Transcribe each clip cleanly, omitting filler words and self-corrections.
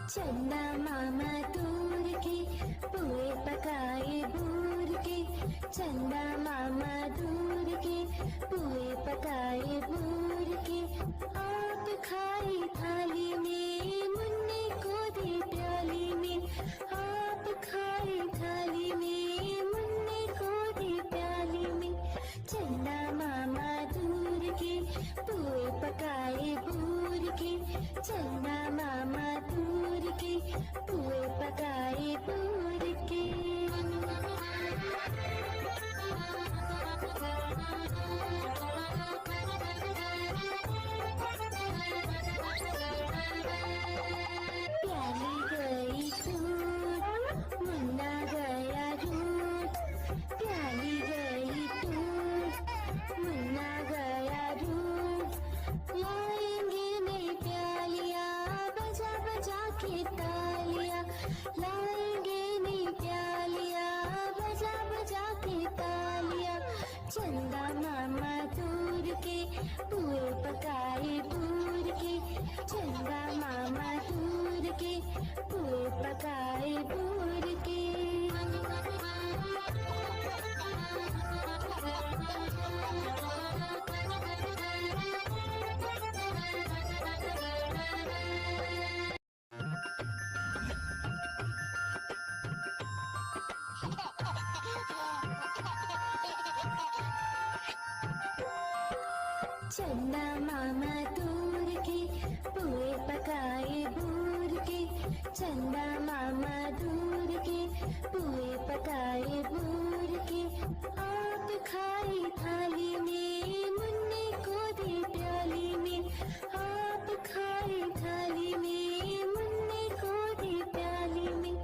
चंदा मामा दूर के पुए पकाए बूर के, चंदा मामा दूर के पुए पकाए बूर के। आप खाई थाली में मुन्ने को दे प्याली में, आप खाई थाली में मुन्ने को दे प्याली में। चंदा मामा दूर के पुए पकाए बूर के, चंदा मामा दूर के पुए पकाए बूर के। प्याली गई टूट मुन्ना गया रूट, प्याली गई टूट मुन्ना गया रूट। लाएंगे नई प्यालियाँ बजा बजा के तालियाँ, लाएंगे नई प्यालियाँ बजा बजा के तालियाँ। चंदा मामा दूर के पुए पकाए बूर के, चंदा मामा दूर के पुए पकाए बूर के। चंदा मामा दूर के पुए पकाए बूर के, चंदा मामा दूर के पुए पकाए बूर के। आप खाई थाली में मुन्ने को दे प्याली में, आप खाई थाली में मुन्ने को दे प्याली में।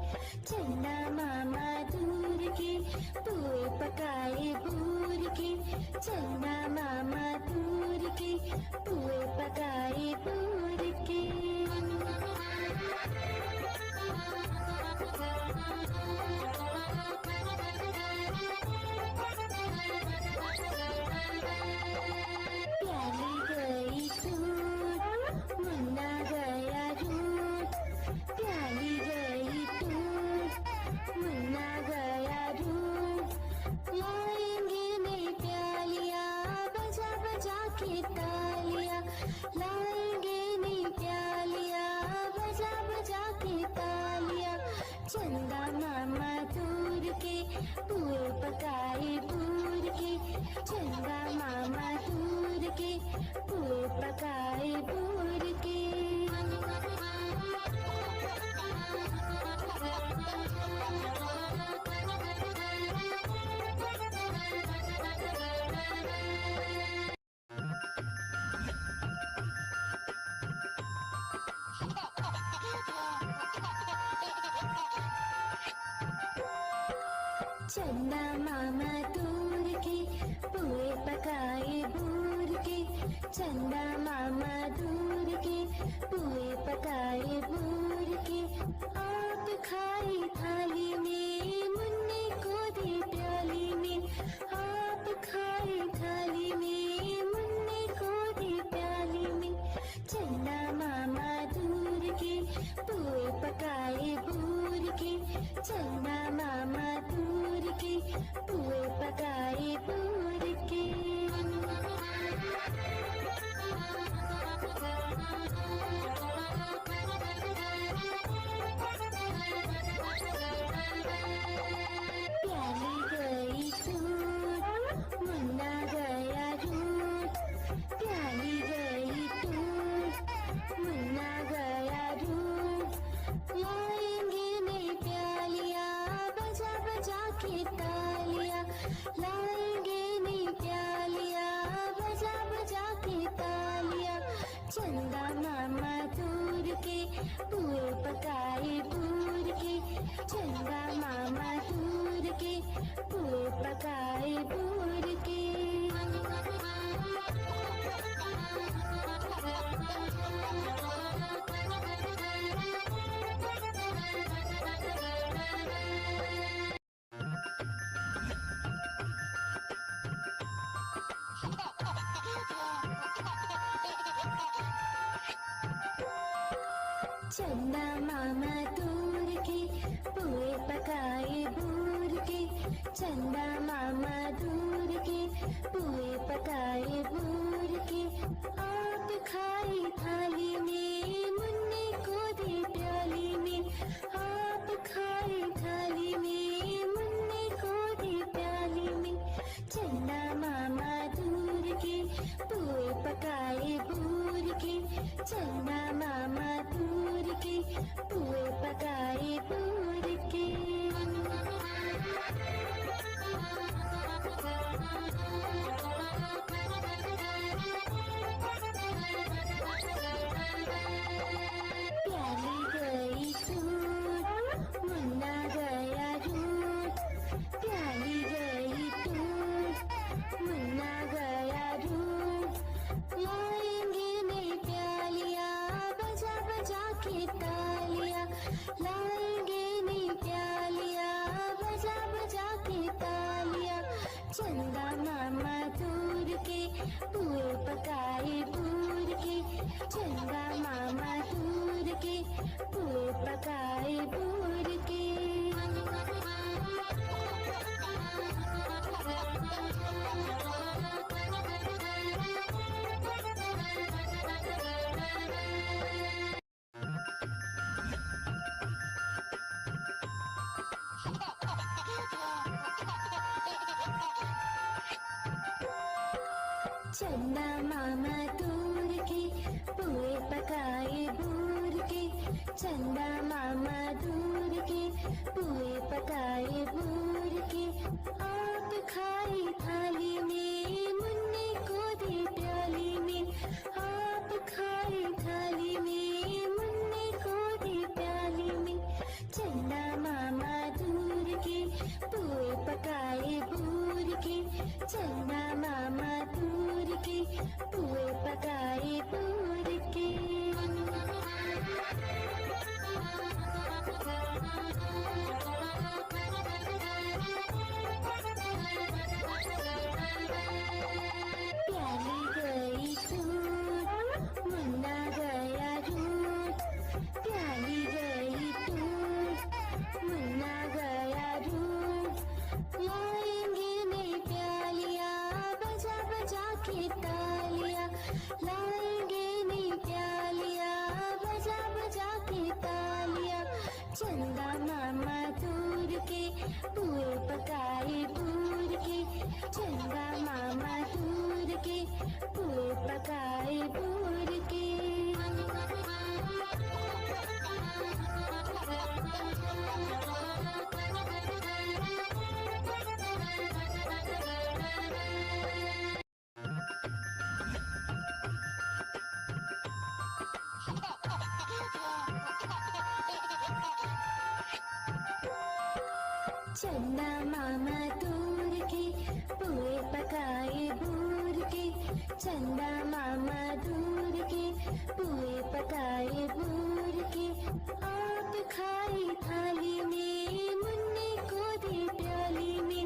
चंदा मामा दूर के पुए पकाए बूर के, चंदा मामा दूर के पुए पकाए बूर के। प्याली गई टूट मुन्ना गया रूट, प्याली गई टूट मुन्ना गया रूट। लाएंगे नई प्यालियाँ बजा बजा के तालियाँ, लाएंगे नई प्यालियाँ बजा बजा के तालियाँ। चंदा मामा दूर के पुए पकाए बूर के, चंदा मामा दूर के पुए पकाए बूर के। चंदा मामा दूर के पुए पकाए बूर के, चंदा मामा दूर के पुए पकाए बूर के। आप खाई थाली में मुन्ने को दे प्याली में, आप खाई थाली में मुन्ने को दे प्याली में। चंदा मामा दूर के पुए पकाए बूर के, चंदा मामा दूर के पुए पकाए बूर के। प्याली गई टूट मुन्ना गया रूट, प्याली गई टूट मुन्ना गया रूट। लाएंगे नई प्यालियाँ बजा बजा के तालियाँ, लाएंगे नई प्यालियाँ बजा बजा के तालियाँ। चंदा मामा दूर के पुए पकाए बूर के, चंदा मामा दूर के पुए पकाए बूर के। चंदा मामा दूर के पुए पकाए बूर के, चंदा मामा दूर के पुए पकाए बूर के। आप खाए थाली में मुन्ने को दे प्याली में, आप खाए थाली में मुन्ने को दे प्याली में। चंदा मामा दूर के पुए पकाए बूर के, चंदा मामा दूर के पुए पकाए बूर के। प्याली गई टूट मुन्ना गया रूट, प्याली गई टूट मुन्ना गया रूट। लाएंगे नई प्यालियाँ बजा बजा के तालियाँ, लाएंगे नई प्यालियाँ बजा बजा के तालियाँ। चंदा मामा दूर के पुए पकाए बूर के, चंदा मामा दूर के पुए पकाए बूर के। चंदा मामा दूर के पुए पकाए बूर के, चंदा मामा दूर के पुए पकाए बूर के। आप खाए थाली में मुन्ने को दे प्याली में, आप खाए थाली में मुन्ने को दे प्याली में। चंदा मामा दूर के पुए पकाए बूर के, चंदा मामा दूर के पुए पकाए बूर के। प्याली गई टूट मुन्ना गया रूट, प्याली गई टूट मुन्ना गया रूट। लाएंगे नई प्यालियाँ बजा बजा के तालियाँ, लाएंगे नई प्यालियाँ बजा बजा के तालियाँ। चंदा मामा दूर के पुए पकाए बूर के, चंदा मामा दूर के पुए पकाए बूर के। चंदा मामा दूर के पुए पकाए बूर के, चंदा मामा दूर के पुए पकाए बूर के। आप खाए थाली में मुन्ने को दे प्याली में,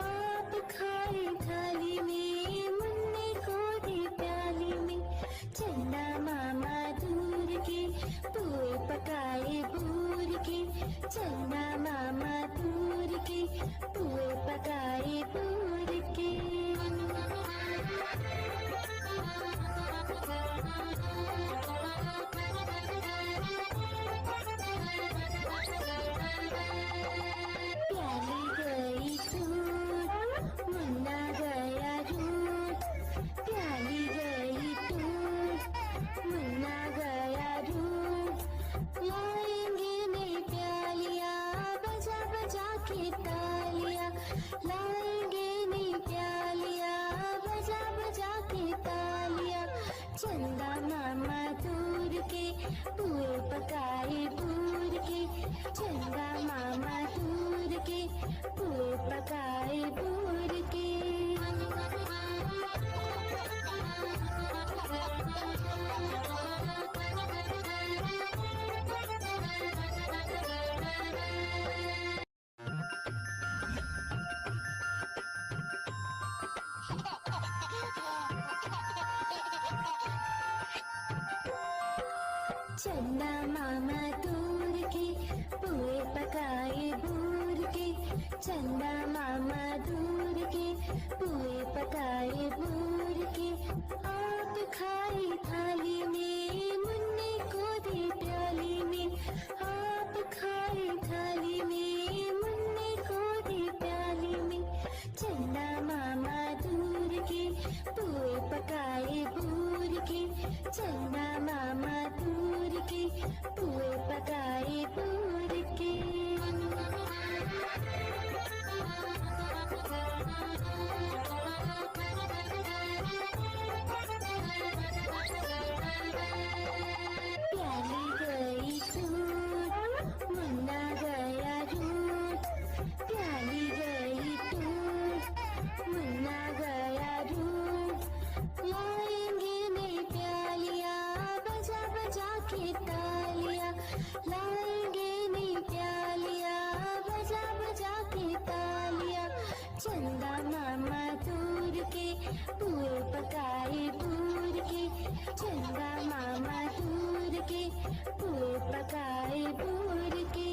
आप खाए थाली में मुन्ने को दे प्याली में। चंदा मामा दूर के पुए पकाए बूर के, चंदा मामा दूर के पुए पकाए बूर के। प्याली गई टूट मुन्ना गया रूट, प्याली गई टूट मुन्ना गया रूट। लाएंगे नई प्यालियाँ बजा बजा के तालियाँ, लाएंगे नई प्यालियाँ बजा बजा के तालियाँ। चंदा मामा दूर के पुए पकाए बूर के, चंदा मामा दूर के पुए पकाए बूर के। चंदा मामा चंदा मामा दूर के पुए पकाए बूर के। आप खाई थाली में मुन्ने को दे प्याली में, आप खाई थाली में मुन्ने को दे प्याली में। चंदा मामा दूर के पुए पकाए बूर के, चंदा मामा दूर के पुए पकाए बूर के। प्याली गई टूट मुन्ना गया रूठ, प्याली गई टूट मुन्ना गया रूठ। लाएंगे नई प्यालियाँ बजा बजा के तालियाँ, लाएंगे नई प्यालियाँ बजा बजा के तालियाँ। चंदा मामा दूर के पुए पकाए बूर के, चंदा मामा दूर के पुए पकाए बूर के।